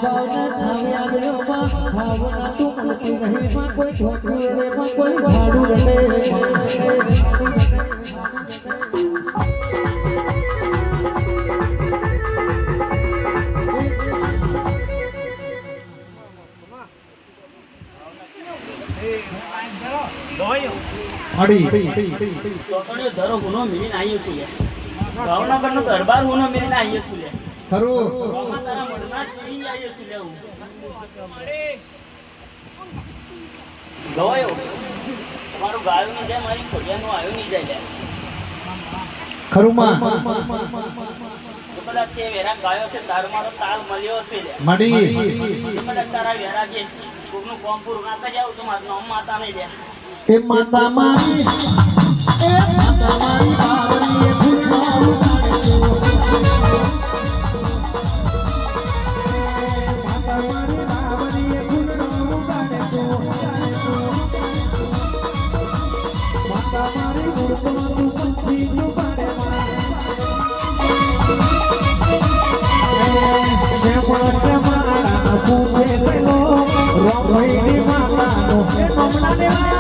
ભાવના થાવે આવ્યો માં ભાવના તું મળતી નહીં માં કોઈ ઠોકું રે માં કોઈ ભાડું રે ચોકડીઓ ધરો ગુનો મિલીને આવ્યો છું લે ભાવનગરનો દરબાર ગુનો મિલીને આવ્યો છું લે ખરું રોમા તારા મનમાં ચડી આવ્યો છું લે હું ગયો તમારું ગાયું ની જાય મારી ખોડિયાનું આવ્યું નહીં જાય લે ખરું માં કદાચ તે વેરા ગાયો છે તારો મારો તાલ મળ્યો હશે લે મડી કદાચ તારા વેરા કે કોકનું કોમ પૂરું ના કરી આવું તો મારું નામ માતા નહીં લે એ માતા મારી બાવરીએ ફૂલનો ઉગાડે તો માતા મારી બાવરીએ ફૂલનો ઉગાડે તો માતા મારી ગુડકો તું પંછી નું પાડે માં પૂછે સલો રોમઈની માતાનો એ નમણા ને